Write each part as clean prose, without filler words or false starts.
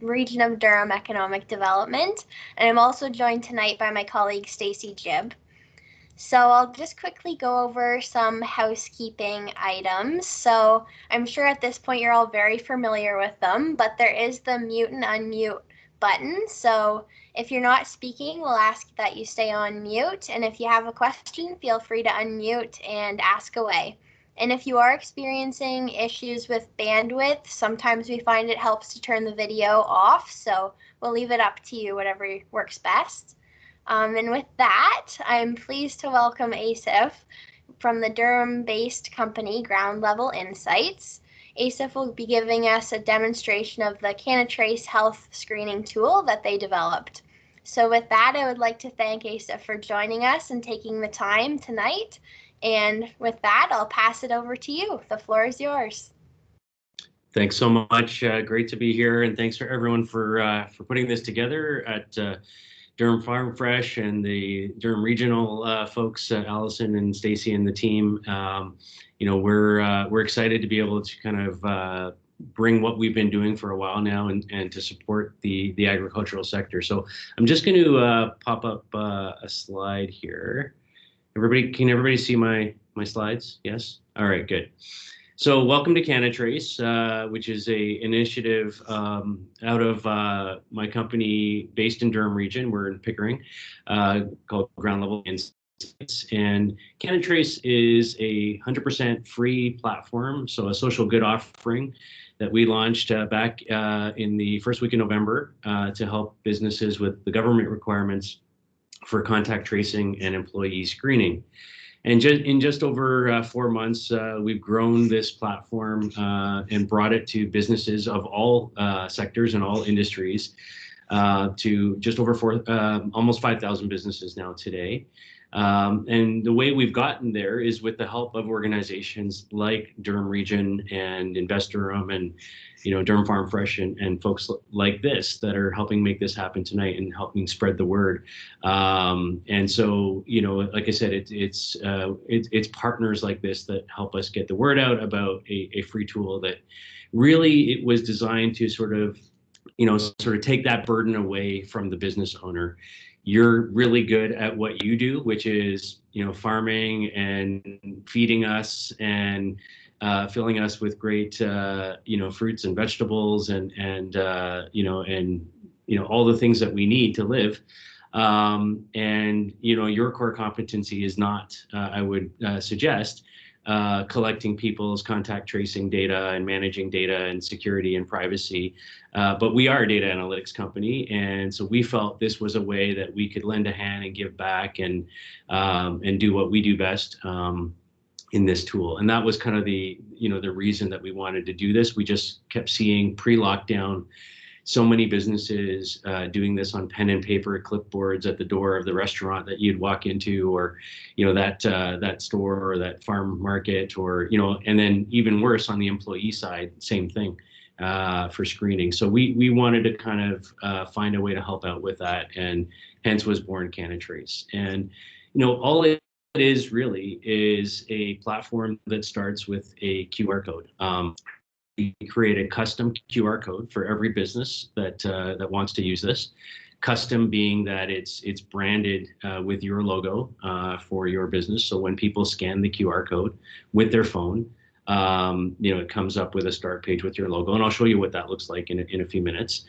Region of Durham Economic Development, and I'm also joined tonight by my colleague Stacy Jibb. So I'll just quickly go over some housekeeping items. So I'm sure at this point you're all very familiar with them, but there is the mute and unmute button. So if you're not speaking, we'll ask that you stay on mute. And if you have a question, feel free to unmute and ask away. And if you are experiencing issues with bandwidth, sometimes we find it helps to turn the video off. So we'll leave it up to you, whatever works best. And with that, I'm pleased to welcome Asif from the Durham-based company Ground Level Insights. Asif will be giving us a demonstration of the CANATRACE health screening tool that they developed. So with that, I would like to thank Asif for joining us and taking the time tonight. And with that, I'll pass it over to you. The floor is yours. Thanks so much. Great to be here, and thanks for everyone for putting this together at Durham Farm Fresh and the Durham Regional folks, Allison and Stacy and the team. We're excited to be able to kind of bring what we've been doing for a while now and to support the agricultural sector. So I'm just going to pop up a slide here. Can everybody see my slides? Yes? All right, good. So welcome to CANATRACE, which is a initiative out of my company based in Durham region. We're in Pickering, called Ground Level Insights. And CANATRACE is a 100% free platform, so a social good offering that we launched back in the first week of November to help businesses with the government requirements for contact tracing and employee screening. And in just over 4 months, we've grown this platform and brought it to businesses of all sectors and all industries to just over almost 5,000 businesses now today. And the way we've gotten there is with the help of organizations like Durham Region and Invest Durham and Durham Farm Fresh and folks like this that are helping make this happen tonight and helping spread the word. And so, like I said, it's partners like this that help us get the word out about a free tool that really it was designed to sort of take that burden away from the business owner. You're really good at what you do, which is, farming and feeding us and filling us with great, fruits and vegetables and all the things that we need to live. Your core competency is not, I would suggest, collecting people's contact tracing data and managing data and security and privacy. But we are a data analytics company. And so we felt this was a way that we could lend a hand and give back and do what we do best in this tool. And that was kind of the reason that we wanted to do this. We just kept seeing pre-lockdown so many businesses doing this on pen and paper clipboards at the door of the restaurant that you'd walk into, or that store or that farm market, or and then even worse on the employee side, same thing for screening. So we wanted to kind of find a way to help out with that, and hence was born CANATRACE. And all it is really is a platform that starts with a QR code. We create a custom QR code for every business that wants to use this. Custom being that it's branded with your logo for your business. So when people scan the QR code with their phone, it comes up with a start page with your logo, and I'll show you what that looks like in a few minutes.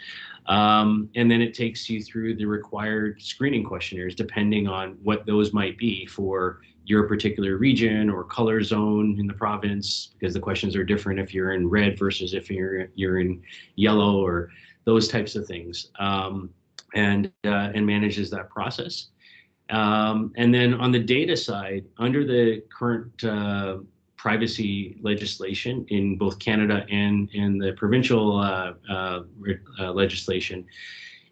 And then it takes you through the required screening questionnaires, depending on what those might be for your particular region or color zone in the province, because the questions are different if you're in red versus if you're in yellow, or those types of things, and manages that process. And then on the data side, under the current privacy legislation in both Canada and in the provincial legislation,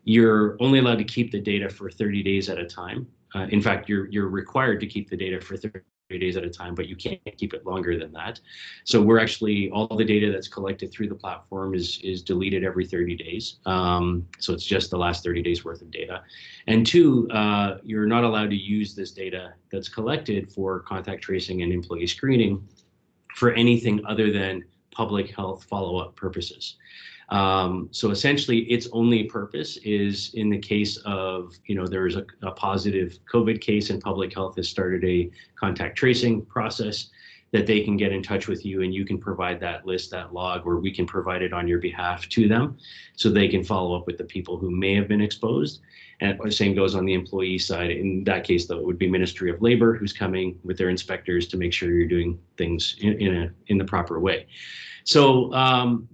you're only allowed to keep the data for 30 days at a time. In fact, you're required to keep the data for 30 days at a time, but you can't keep it longer than that. So we're actually, all the data that's collected through the platform is deleted every 30 days. So it's just the last 30 days worth of data. And two, you're not allowed to use this data that's collected for contact tracing and employee screening for anything other than public health follow-up purposes. So essentially, its only purpose is in the case of, there's a positive COVID case and public health has started a contact tracing process, that they can get in touch with you and you can provide that list, that log, or we can provide it on your behalf to them so they can follow up with the people who may have been exposed. And the same goes on the employee side. In that case, though, it would be Ministry of Labor who's coming with their inspectors to make sure you're doing things in the proper way. So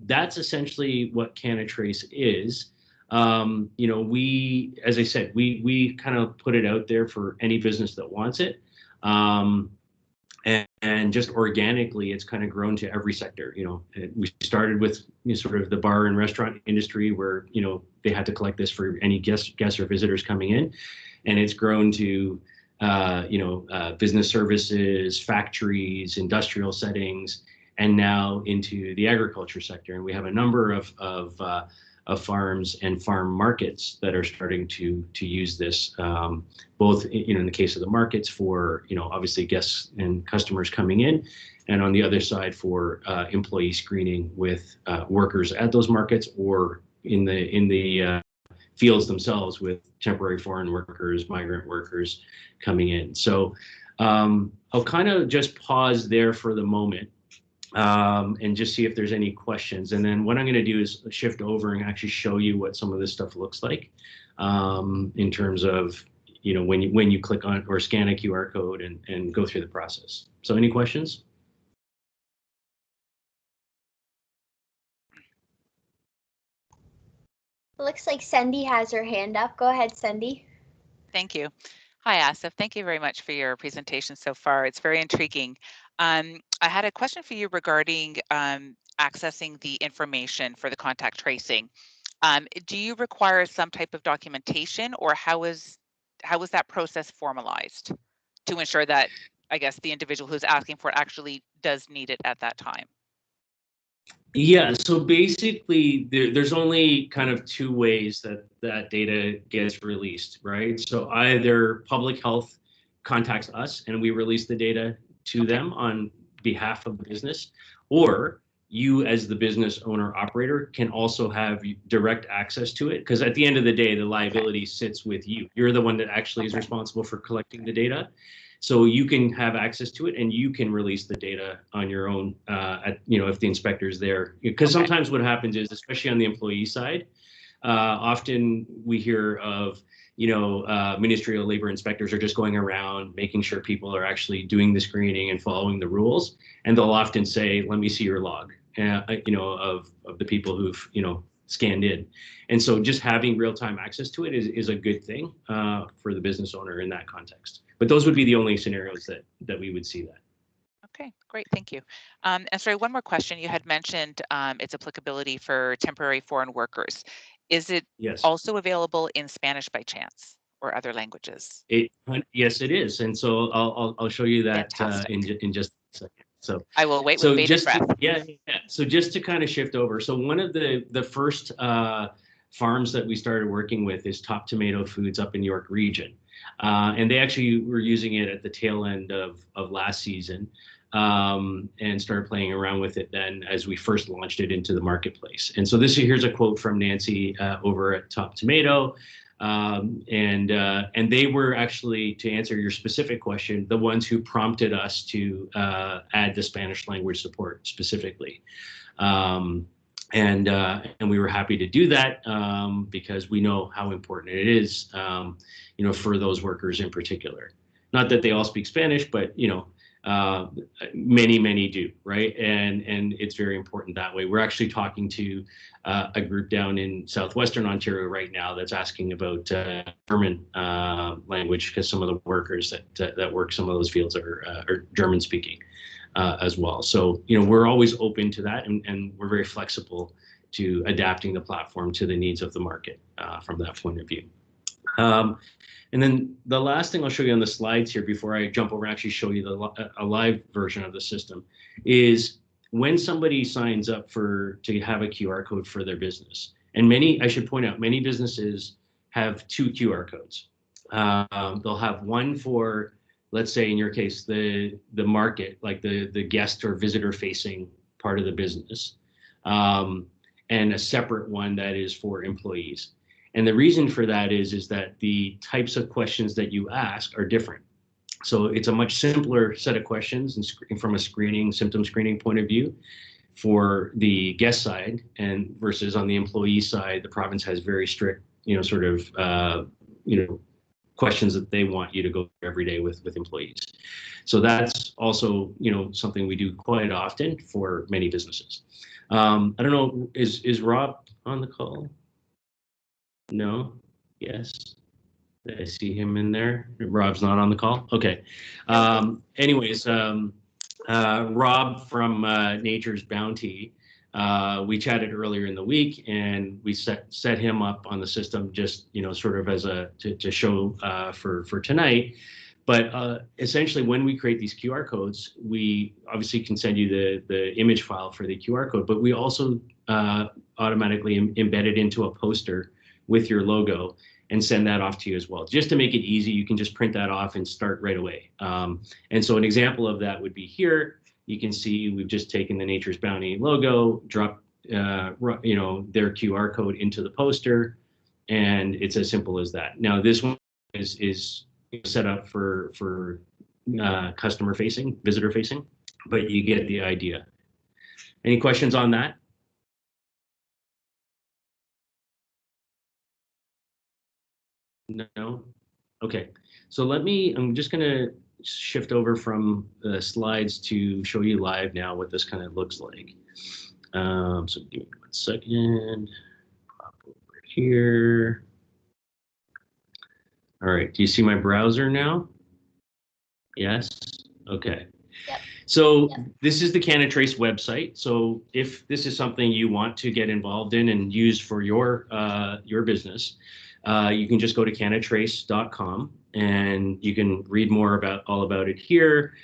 that's essentially what CANATRACE is. We, as I said, we kind of put it out there for any business that wants it. And just organically, it's kind of grown to every sector. We started with sort of the bar and restaurant industry where, they had to collect this for any guests or visitors coming in. And it's grown to, business services, factories, industrial settings, and now into the agriculture sector. And we have a number of farms and farm markets that are starting to use this, both in the case of the markets for obviously guests and customers coming in, and on the other side for employee screening with workers at those markets or in the fields themselves with temporary foreign workers, migrant workers coming in. So I'll kind of just pause there for the moment. And just see if there's any questions. And then what I'm going to do is shift over and actually show you what some of this stuff looks like in terms of, when you click on or scan a QR code and go through the process. So any questions? It looks like Cindy has her hand up. Go ahead, Cindy. Thank you. Hi, Asif. Thank you very much for your presentation so far. It's very intriguing. I had a question for you regarding accessing the information for the contact tracing. Do you require some type of documentation, or how is that process formalized to ensure that, I guess, the individual who's asking for it actually does need it at that time? Yeah, so basically there's only kind of two ways that data gets released, right? So either public health contacts us and we release the data to them on behalf of the business, or you as the business owner operator can also have direct access to it, because at the end of the day, the liability sits with you. You're the one that actually is responsible for collecting the data. So you can have access to it and you can release the data on your own, if the inspector's there. Because sometimes what happens is, especially on the employee side, often we hear of, Ministry of Labor inspectors are just going around making sure people are actually doing the screening and following the rules. And they'll often say, let me see your log, of the people who've, scanned in. And so just having real-time access to it is a good thing for the business owner in that context. But those would be the only scenarios that we would see that. Okay, great, thank you. And sorry, one more question. You had mentioned its applicability for temporary foreign workers. Is it also available in Spanish by chance or other languages? Yes, it is. And so I'll show you that in just a second. So I will wait with bated breath. So just to kind of shift over. So one of the first farms that we started working with is Top Tomato Foods up in York Region. And they actually were using it at the tail end of last season and started playing around with it then as we first launched it into the marketplace. And so here's a quote from Nancy over at Top Tomato. And they were actually, to answer your specific question, the ones who prompted us to add the Spanish language support specifically. And we were happy to do that because we know how important it is, for those workers in particular. Not that they all speak Spanish, but many do, right? And it's very important that way. We're actually talking to a group down in southwestern Ontario right now that's asking about German language, because some of the workers that work some of those fields are German speaking as well. So we're always open to that, and we're very flexible to adapting the platform to the needs of the market from that point of view. And then the last thing I'll show you on the slides here before I jump over and actually show you a live version of the system is when somebody signs up to have a QR code for their business. And I should point out, many businesses have two QR codes. They'll have one for, let's say in your case, the market, like the guest or visitor facing part of the business, and a separate one that is for employees. And the reason for that is that the types of questions that you ask are different. So it's a much simpler set of questions and from a symptom screening point of view for the guest side, and versus on the employee side, the province has very strict, sort of, questions that they want you to go every day with employees. So that's also, something we do quite often for many businesses. I don't know, is Rob on the call? No? Yes? I see him in there. Rob's not on the call. Okay. Anyways, Rob from Nature's Bounty, we chatted earlier in the week, and we set him up on the system just, sort of as to show for tonight. But essentially, when we create these QR codes, we obviously can send you the image file for the QR code, but we also automatically embed it into a poster with your logo and send that off to you as well. Just to make it easy, you can just print that off and start right away. And so an example of that would be here. You can see we've just taken the Nature's Bounty logo, dropped their QR code into the poster, and it's as simple as that. Now this one is set up for customer facing, visitor facing, but you get the idea. Any questions on that? No? Okay. So I'm just going to shift over from the slides to show you live now what this kind of looks like. So give me 1 second. Pop over here. All right. Do you see my browser now? Yes? Okay. Yep. So this is the CANATRACE website. So if this is something you want to get involved in and use for your business, you can just go to canatrace.com and you can read more all about it here,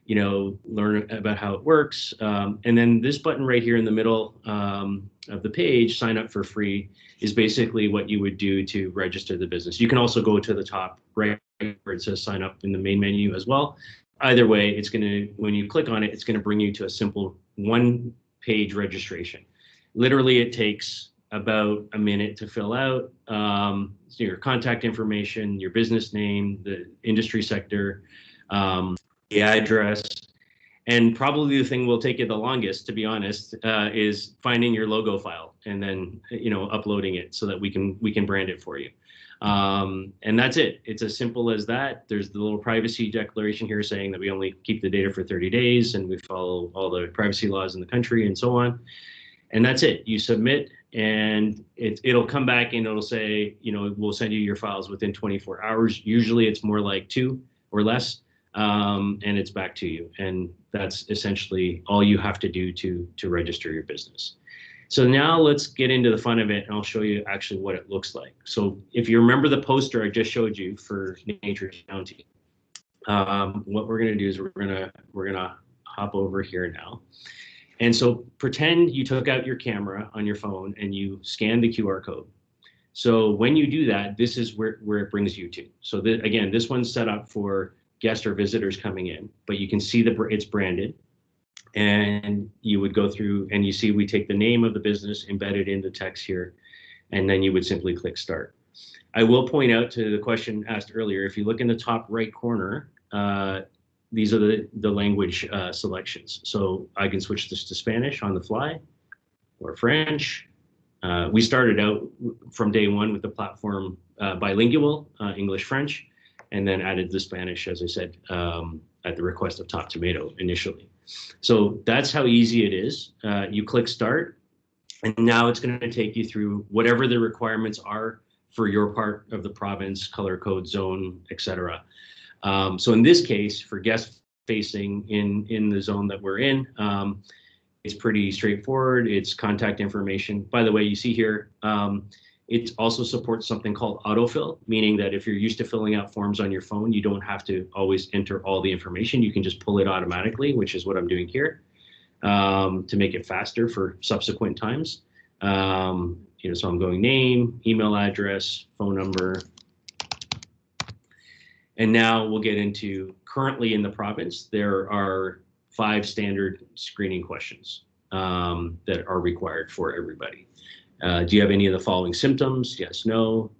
learn about how it works. And then this button right here in the middle of the page, sign up for free, is basically what you would do to register the business. You can also go to the top right where it says sign up in the main menu as well. Either way, when you click on it, it's going to bring you to a simple 1-page registration. Literally, it takes about a minute to fill out. So your contact information, your business name, the industry sector, the address, and probably the thing will take you the longest, to be honest, is finding your logo file and then uploading it so that we can brand it for you. And that's it. It's as simple as that. There's the little privacy declaration here saying that we only keep the data for 30 days and we follow all the privacy laws in the country and so on. And that's it. You submit, and it'll come back and it'll say, we'll send you your files within 24 hours. Usually it's more like 2 or less, and it's back to you. And that's essentially all you have to do to register your business. So now let's get into the fun of it, and I'll show you actually what it looks like. So if you remember the poster I just showed you for Nature's Bounty, what we're going to do is we're going to hop over here now. And so pretend you took out your camera on your phone and you scanned the QR code. So when you do that, this is where it brings you to. So again, this one's set up for guests or visitors coming in, but you can see it's branded. And you would go through and you see we take the name of the business embedded in the text here, and then you would simply click start. I will point out to the question asked earlier, if you look in the top right corner, these are the language selections. So I can switch this to Spanish on the fly or French. We started out from day one with the platform bilingual, English, French, and then added the Spanish, as I said, at the request of Top Tomato initially. So that's how easy it is. You click start, and now it's going to take you through whatever the requirements are for your part of the province, color code, zone, etc. So in this case, for guest facing in the zone that we're in, it's pretty straightforward. It's contact information. By the way, you see here, it also supports something called autofill, meaning that if you're used to filling out forms on your phone, you don't have to always enter all the information. You can just pull it automatically, which is what I'm doing here, to make it faster for subsequent times. So I'm going name, email address, phone number. And now we'll get into currently in the province, there are 5 standard screening questions. that are required for everybody. Do you have any of the following symptoms? Yes, no.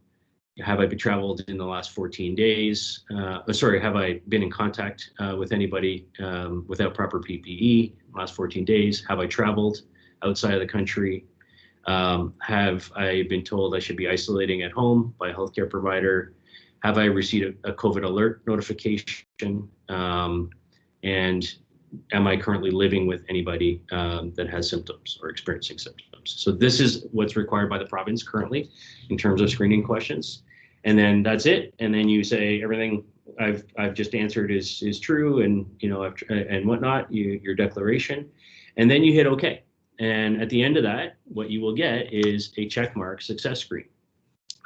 Have I been traveled in the last 14 days? Sorry, have I been in contact with anybody without proper PPE in the last 14 days? Have I traveled outside of the country? Have I been told I should be isolating at home by a healthcare provider? Have I received a COVID alert notification? And am I currently living with anybody that has symptoms or experiencing symptoms? So this is what's required by the province currently in terms of screening questions. And then that's it. And then you say everything I've just answered is true, and and whatnot, your declaration, and then you hit OK. And at the end of that, what you will get is a check mark success screen.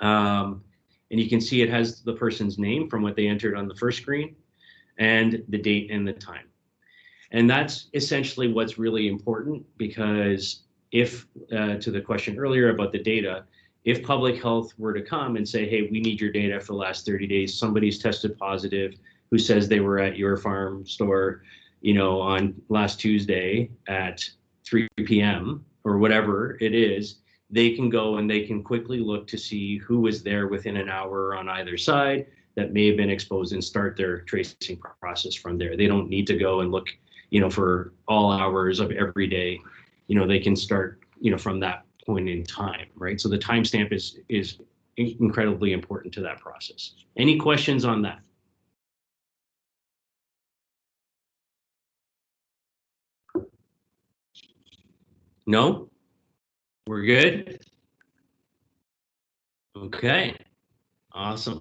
And you can see it has the person's name from what they entered on the first screen and the date and the time. And that's essentially what's really important, because if, to the question earlier about the data, if public health were to come and say, hey, we need your data for the last 30 days, somebody's tested positive who says they were at your farm store, on last Tuesday at 3 p.m. or whatever it is, they can go and they can quickly look to see who was there within an hour on either side that may have been exposed and start their tracing process from there. They don't need to go and look, for all hours of every day. They can start, from that point in time, right? So the timestamp is incredibly important to that process. Any questions on that? No? We're good? Okay, awesome.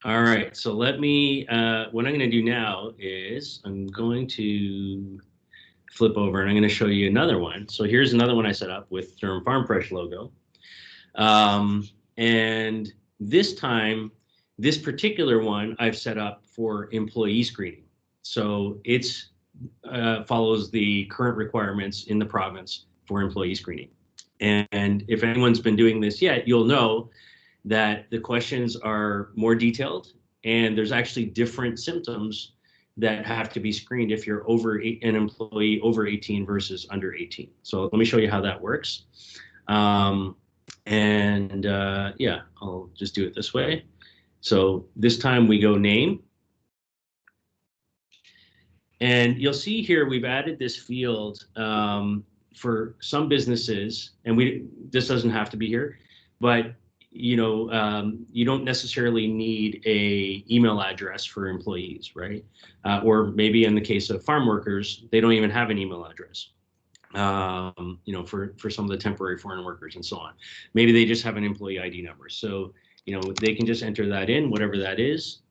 All right, so let me, what I'm gonna do now is I'm going to flip over and I'm gonna show you another one. So here's another one I set up with Durham Farm Fresh logo. And this time, this particular one I've set up for employee screening. So it's follows the current requirements in the province for employee screening. And if anyone's been doing this yet, you'll know that the questions are more detailed, and there's actually different symptoms that have to be screened if you're an employee over 18 versus under 18. So let me show you how that works. Yeah, I'll just do it this way. So this time we go name. And you'll see here we've added this field for some businesses, and this doesn't have to be here, but you don't necessarily need a email address for employees, right? Or maybe in the case of farm workers, they don't even have an email address. For some of the temporary foreign workers and so on. Maybe they just have an employee ID number. So, they can just enter that in, whatever that is.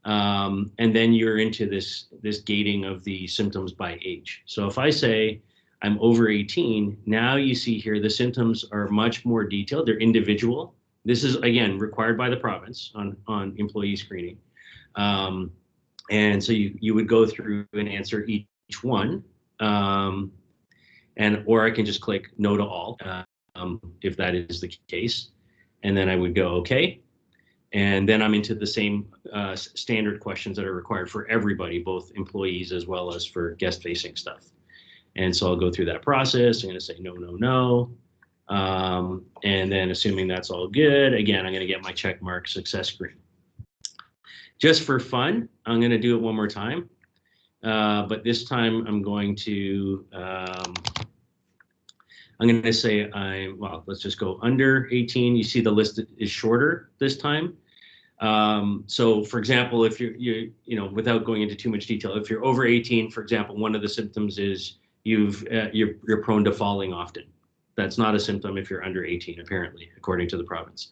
And then you're into this gating of the symptoms by age. So if I say I'm over 18, now you see here the symptoms are much more detailed. They're individual. This is, again, required by the province on employee screening. And so you would go through and answer each one. Or I can just click no to all if that is the case. And then I would go okay. And then I'm into the same standard questions that are required for everybody, both employees as well as for guest-facing stuff. And so I'll go through that process. I'm going to say no, no, no. And then assuming that's all good, again, I'm going to get my check mark success screen. Just for fun, I'm going to do it one more time. But this time I'm going to say let's just go under 18. You see the list is shorter this time. So for example, if you without going into too much detail, if you're over 18, for example, one of the symptoms is you're prone to falling often. That's not a symptom if you're under 18, apparently, according to the province.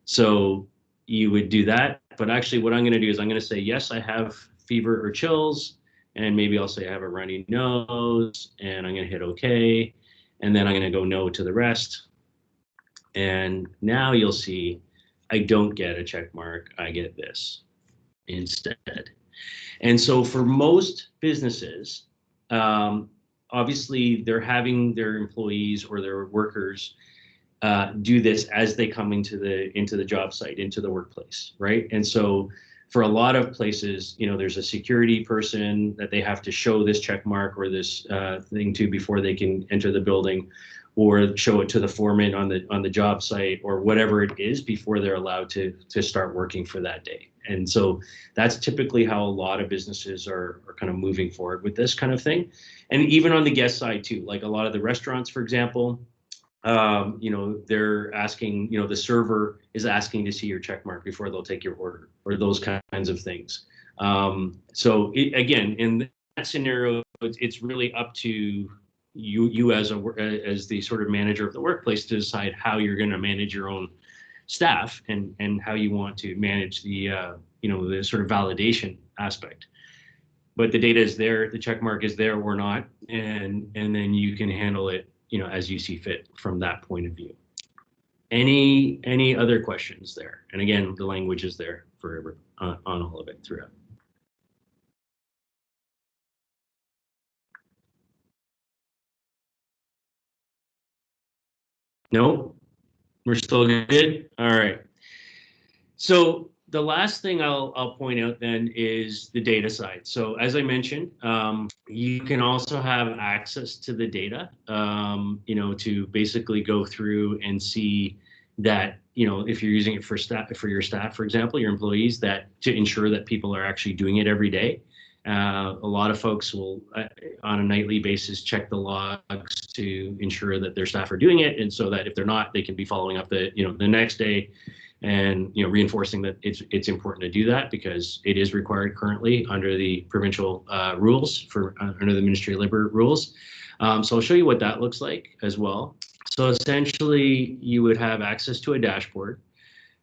So you would do that. But actually what I'm going to do is I'm going to say, yes, I have fever or chills. And maybe I'll say I have a runny nose, and I'm going to hit OK. And then I'm going to go no to the rest. And now you'll see I don't get a check mark. I get this instead. And so for most businesses, obviously they're having their employees or their workers do this as they come into the job site, into the workplace, right? And so For a lot of places, there's a security person that they have to show this check mark or this thing to before they can enter the building, or show it to the foreman on the job site, or whatever it is before they're allowed to start working for that day. And so that's typically how a lot of businesses are kind of moving forward with this kind of thing. And even on the guest side too, like a lot of the restaurants, for example, they're asking, the server is asking to see your check mark before they'll take your order, or those kinds of things. So again, in that scenario, it's really up to you as the sort of manager of the workplace to decide how you're going to manage your own staff and how you want to manage the the sort of validation aspect. But the data is there, the check mark is there or not, and then you can handle it as you see fit from that point of view. Any other questions there? And again, the language is there for on all of it throughout. No, we're still good. All right. So the last thing I'll point out then is the data side. So as I mentioned, you can also have access to the data, to basically go through and see that, if you're using it for your staff, for example, your employees, that to ensure that people are actually doing it every day. A lot of folks will, on a nightly basis, check the logs to ensure that their staff are doing it, and so that if they're not, they can be following up the next day, and reinforcing that it's important to do that, because it is required currently under the provincial rules under the Ministry of Labour rules. So I'll show you what that looks like as well. So essentially, you would have access to a dashboard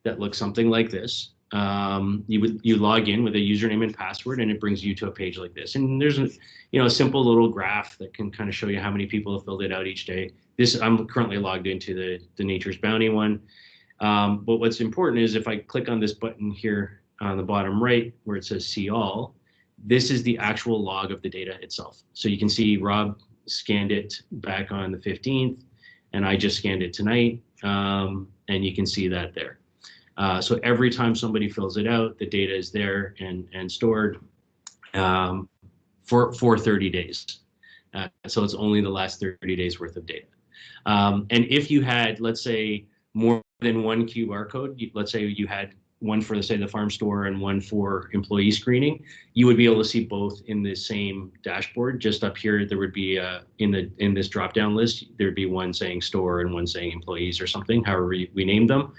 that looks something like this. You log in with a username and password, and it brings you to a page like this. And there's a simple little graph that can kind of show you how many people have filled it out each day. I'm currently logged into the Nature's Bounty one. But what's important is if I click on this button here on the bottom right where it says see all, this is the actual log of the data itself. So you can see Rob scanned it back on the 15th, and I just scanned it tonight, and you can see that there. So every time somebody fills it out, the data is there and stored for 30 days. So it's only the last 30 days worth of data. And if you had, let's say, more than one QR code, let's say you had one for, say, the farm store and one for employee screening, you would be able to see both in the same dashboard. Just up here, there would be in this drop-down list, there'd be one saying store and one saying employees or something, however we named them,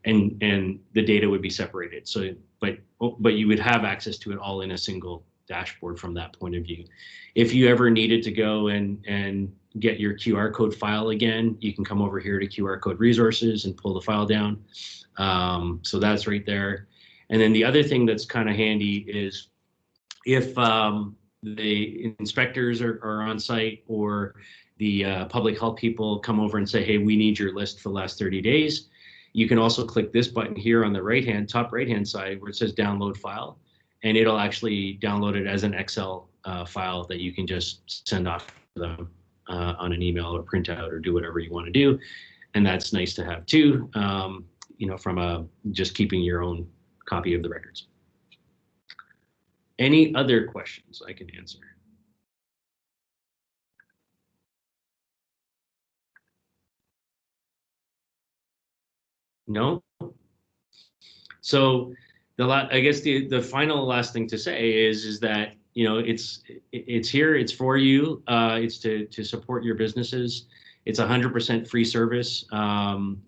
and the data would be separated. So, but you would have access to it all in a single dashboard from that point of view. If you ever needed to go and get your QR code file again, you can come over here to QR code resources and pull the file down. So that's right there. And then the other thing that's kind of handy is if the inspectors are on site, or the public health people come over and say, hey, we need your list for the last 30 days. You can also click this button here on the top right-hand side where it says download file, and it'll actually download it as an Excel file that you can just send off to them on an email or printout or do whatever you want to do. And that's nice to have too, from just keeping your own copy of the records. Any other questions I can answer? No? So I guess the final last thing to say is that, it's here, it's for you, it's to support your businesses. It's 100% free service.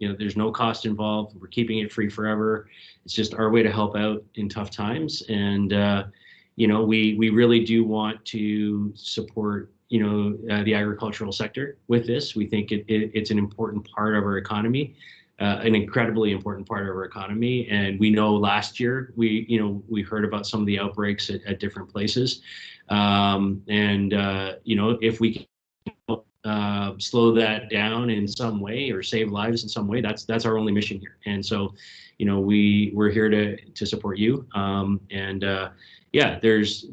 There's no cost involved. We're keeping it free forever. It's just our way to help out in tough times. And, we really do want to support, the agricultural sector with this. We think it's an important part of our economy. An incredibly important part of our economy. And we know last year we heard about some of the outbreaks at different places. If we can slow that down in some way or save lives in some way, that's our only mission here. And so, we're here to support you. There's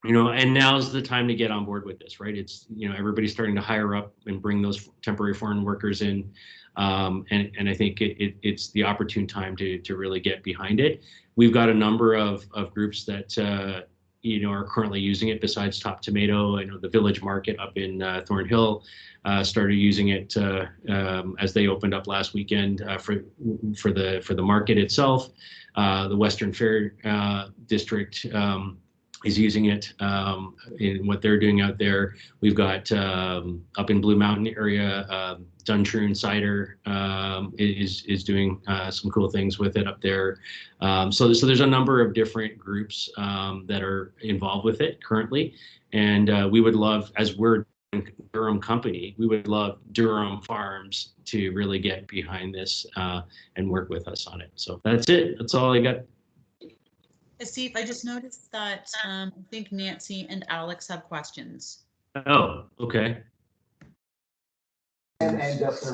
And now's the time to get on board with this, right? It's, everybody's starting to hire up and bring those temporary foreign workers in. And I think it's the opportune time to really get behind it. We've got a number of groups that, are currently using it besides Top Tomato. I know the Village Market up in Thornhill started using it as they opened up last weekend for the market itself. The Western Fair District is using it in what they're doing out there. We've got up in Blue Mountain area, Duntroon Cider is doing some cool things with it up there. So there's a number of different groups that are involved with it currently. And we would love, as we're a Durham company, we would love Durham Farms to really get behind this and work with us on it. So that's it. That's all I got. Steve, I just noticed that I think Nancy and Alex have questions. Oh, okay.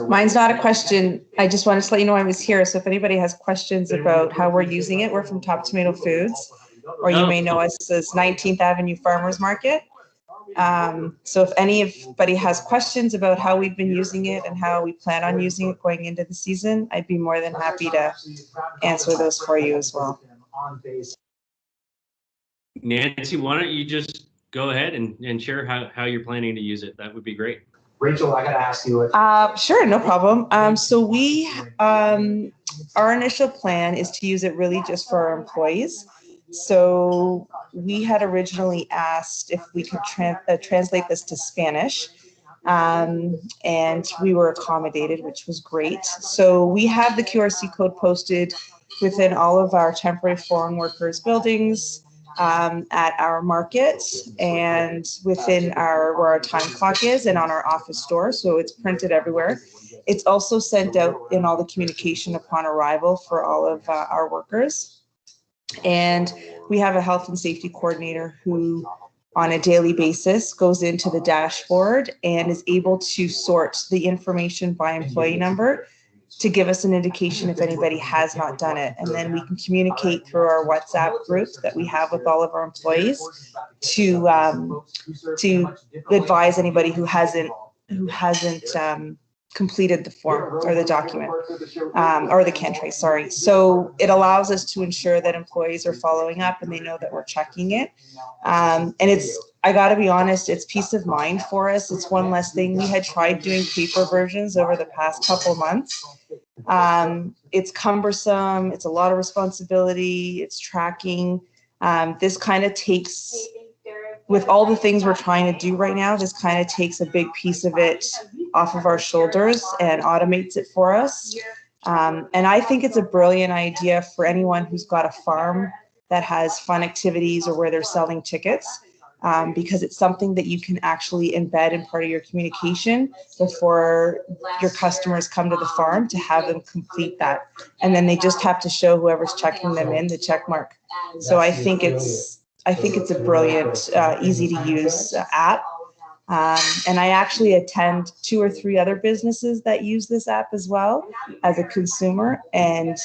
Mine's not a question. I just wanted to let you know I was here. So if anybody has questions about how we're using it, we're from Top Tomato Foods, or you may know us as 19th Avenue Farmers Market. So if anybody has questions about how we've been using it and how we plan on using it going into the season, I'd be more than happy to answer those for you as well. Nancy, why don't you just go ahead and share how you're planning to use it? That would be great. Rachel, I gotta ask you. Sure, no problem. So we, our initial plan is to use it really just for our employees. So we had originally asked if we could translate this to Spanish, and we were accommodated, which was great. So we have the QRC code posted within all of our temporary foreign workers buildings, at our market, and within where our time clock is, and on our office door. So it's printed everywhere. It's also sent out in all the communication upon arrival for all of our workers. And we have a health and safety coordinator who on a daily basis goes into the dashboard and is able to sort the information by employee number to give us an indication if anybody has not done it. And then we can communicate through our WhatsApp group that we have with all of our employees to advise anybody who hasn't completed the form or the document, or the CANATRACE, sorry. So it allows us to ensure that employees are following up and they know that we're checking it. And I gotta be honest, it's peace of mind for us. It's one less thing. We had tried doing paper versions over the past couple months. It's cumbersome. It's a lot of responsibility. It's tracking. This kind of takes, with all the things we're trying to do right now, this kind of takes a big piece of it off of our shoulders and automates it for us. And I think it's a brilliant idea for anyone who's got a farm that has fun activities or where they're selling tickets, because it's something that you can actually embed in part of your communication before your customers come to the farm to have them complete that. And then they just have to show whoever's checking them in the check mark. So I think it's a brilliant, easy to use app. And I actually attend 2 or 3 other businesses that use this app as well as a consumer, and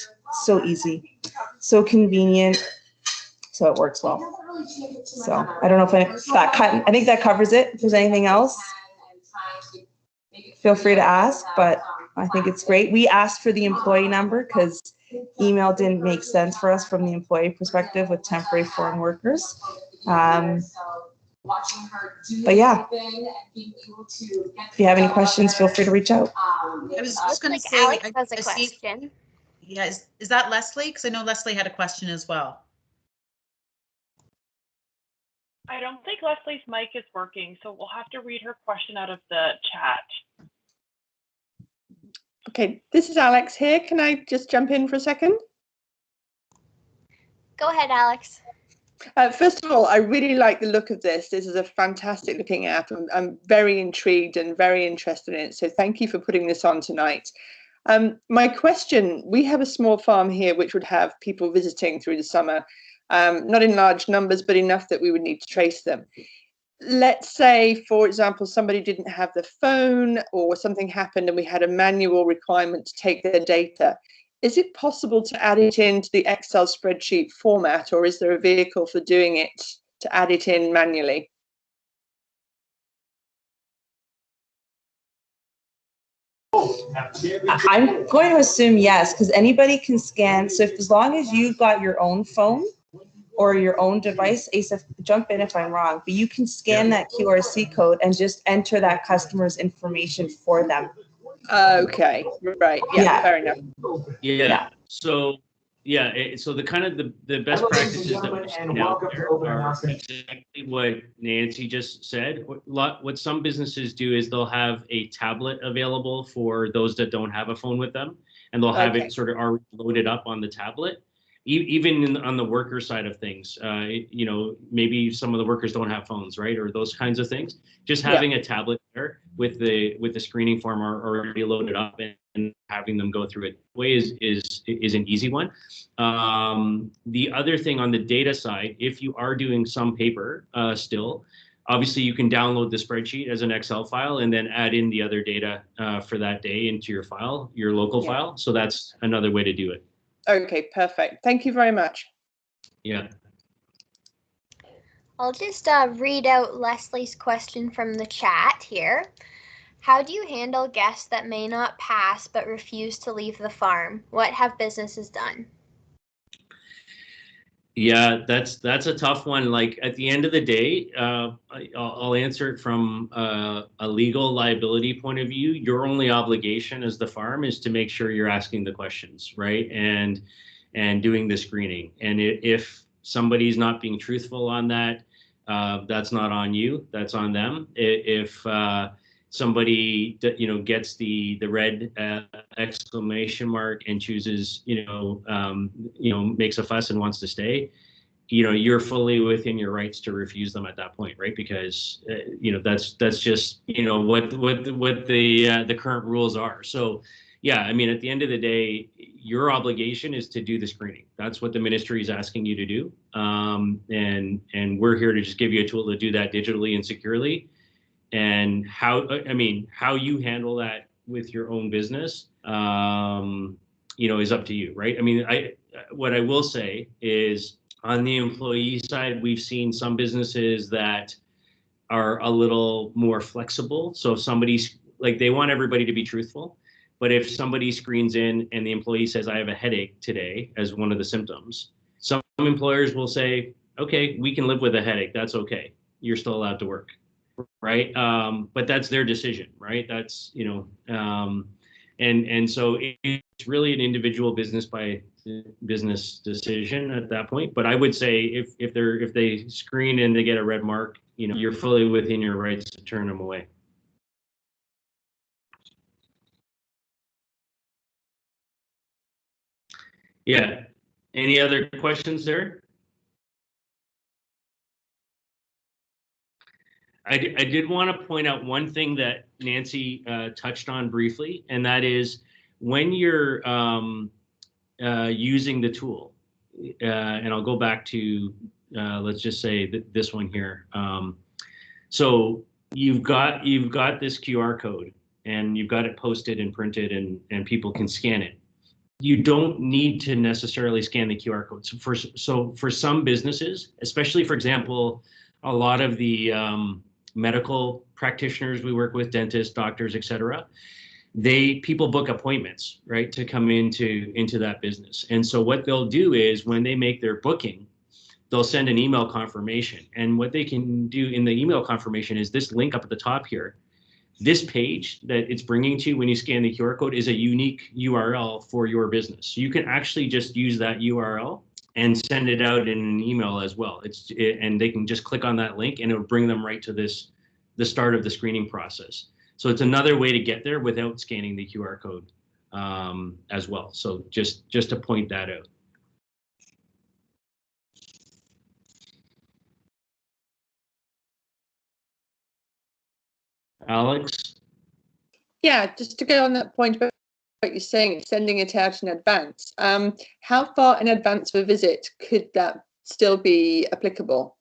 so easy, so convenient, so it works well. So I don't know if I think that covers it. If there's anything else, feel free to ask, but I think it's great. We asked for the employee number because email didn't make sense for us from the employee perspective with temporary foreign workers. But yeah, if you have any questions, feel free to reach out. I was just going to say, Alex has a question. Yeah, is that Leslie? Because I know Leslie had a question as well. I don't think Leslie's mic is working, so we'll have to read her question out of the chat. Okay, this is Alex here. Can I just jump in for a second? Go ahead, Alex. First of all, I really like the look of this. This is a fantastic looking app. I'm very intrigued and very interested in it. So thank you for putting this on tonight. My question, we have a small farm here which would have people visiting through the summer, not in large numbers, but enough that we would need to trace them. Let's say, for example, somebody didn't have the phone or something happened and we had a manual requirement to take their data. Is it possible to add it into the Excel spreadsheet format, or is there a vehicle for doing it to add it in manually? I'm going to assume yes, because anybody can scan. So if, as long as you've got your own phone or your own device, Asaph, jump in if I'm wrong, but you can scan that QRC code and just enter that customer's information for them. Okay, right. Yeah, fair enough. Yeah. So so the kind of the best practices that we've seen out there are exactly what Nancy just said. What some businesses do is they'll have a tablet available for those that don't have a phone with them, and they'll have it sort of already loaded up on the tablet. Even on the worker side of things, you know, maybe some of the workers don't have phones, right, or those kinds of things. Just having a tablet there with the screening form already loaded up and having them go through it way is an easy one. The other thing on the data side, if you are doing some paper still, obviously you can download the spreadsheet as an Excel file and then add in the other data for that day into your file, your local file. So that's another way to do it. Okay, perfect. Thank you very much. Yeah. I'll just read out Leslie's question from the chat here. How do you handle guests that may not pass but refuse to leave the farm? What have businesses done? Yeah, that's a tough one. Like at the end of the day, I'll answer it from a legal liability point of view. Your only obligation as the farm is to make sure you're asking the questions, right? And doing the screening. And if somebody's not being truthful on that, that's not on you. That's on them. If somebody gets the red exclamation mark and chooses makes a fuss and wants to stay, you're fully within your rights to refuse them at that point, right? Because that's just what the current rules are. So yeah, I mean, at the end of the day, your obligation is to do the screening. That's what the ministry is asking you to do, and we're here to just give you a tool to do that digitally and securely. And how you handle that with your own business, is up to you, right? I mean, what I will say is on the employee side, we've seen some businesses that are a little more flexible. So if somebody's like, they want everybody to be truthful, but if somebody screens in and the employee says, I have a headache today as one of the symptoms, some employers will say, okay, we can live with a headache. That's okay. You're still allowed to work. Right. But that's their decision, right? That's, and so it's really an individual business by business decision at that point. But I would say if they screen and they get a red mark, you're fully within your rights to turn them away. Yeah. Any other questions there? I did want to point out one thing that Nancy touched on briefly, and that is when you're using the tool, and I'll go back to, let's just say this one here. So you've got this QR code and you've got it posted and printed and people can scan it. You don't need to necessarily scan the QR code. So for some businesses, especially, for example, a lot of the medical practitioners we work with, dentists, doctors, etc., people book appointments, right, to come into that business. And so what they'll do is when they make their booking, they'll send an email confirmation. And what they can do in the email confirmation is this link up at the top here. This page that it's bringing to you when you scan the QR code is a unique URL for your business. So you can actually just use that URL and send it out in an email as well. And they can just click on that link and it'll bring them right to the start of the screening process. So it's another way to get there without scanning the QR code as well. So just to point that out. Alex? Yeah, just to go on that point about what you're saying, sending it out in advance. How far in advance of a visit could that still be applicable?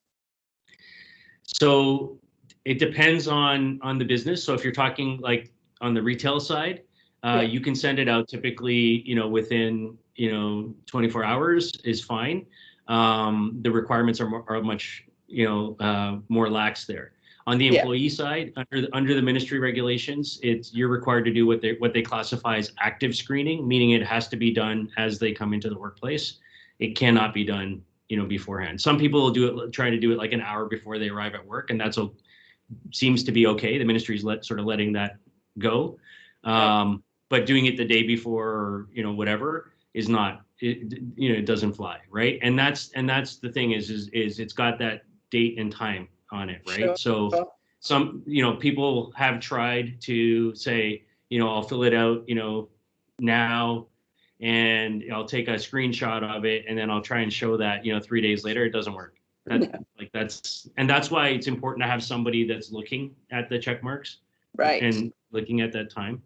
So it depends on the business. So if you're talking like on the retail side, you can send it out typically, within 24 hours is fine. The requirements are much more lax there. On the employee side, under the ministry regulations, you're required to do what they classify as active screening, meaning it has to be done as they come into the workplace. It cannot be done, beforehand. Some people will try to do it like an hour before they arrive at work, and seems to be okay. The ministry's sort of letting that go. But doing it the day before, or whatever, is not. It doesn't fly, right? And that's the thing is it's got that date and time on it, right? Sure. So some people have tried to say, I'll fill it out, now, and I'll take a screenshot of it, and then I'll try and show that 3 days later. It doesn't work. That's why it's important to have somebody that's looking at the check marks, right, and looking at that time.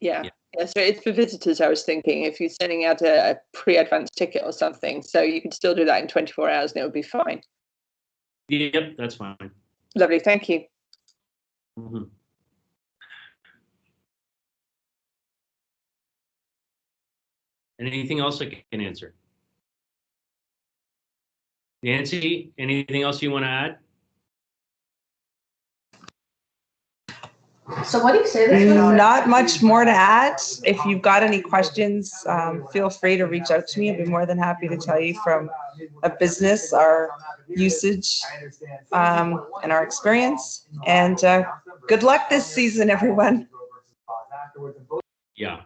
Yeah. So it's for visitors. I was thinking if you're sending out a pre-advanced ticket or something, so you could still do that in 24 hours, and it would be fine. Yep, that's fine. Lovely, thank you. Mm-hmm. Anything else I can answer? Nancy, anything else you want to add? So what do you say? Not much more to add. If you've got any questions, feel free to reach out to me. I'd be more than happy to tell you from a business, our usage, and our experience. And good luck this season, everyone. Yeah.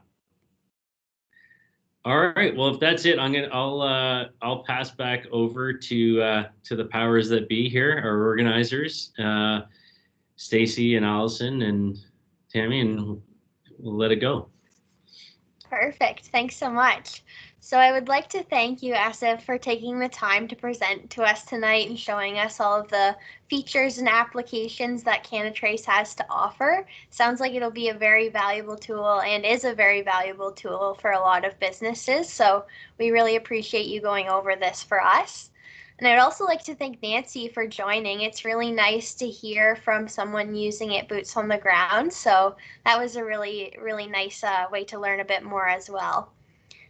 All right. Well, if that's it, I'll pass back over to the powers that be here, our organizers, Stacy and Allison and Tammy, and we'll let it go. Perfect. Thanks so much. So I would like to thank you, Asif, for taking the time to present to us tonight and showing us all of the features and applications that CANATRACE has to offer. Sounds like it'll be a very valuable tool, and is a very valuable tool for a lot of businesses. So we really appreciate you going over this for us. And I'd also like to thank Nancy for joining. It's really nice to hear from someone using it boots on the ground. So that was a really, really nice way to learn a bit more as well.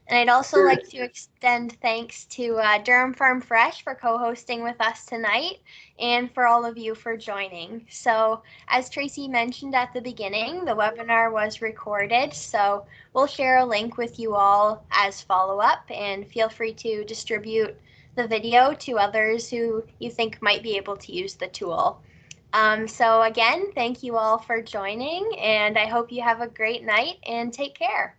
And I'd also like to extend thanks to Durham Farm Fresh for co-hosting with us tonight, and for all of you for joining. So as Tracy mentioned at the beginning, the webinar was recorded, so we'll share a link with you all as follow-up, and feel free to distribute the video to others who you think might be able to use the tool. So again, thank you all for joining, and I hope you have a great night and take care.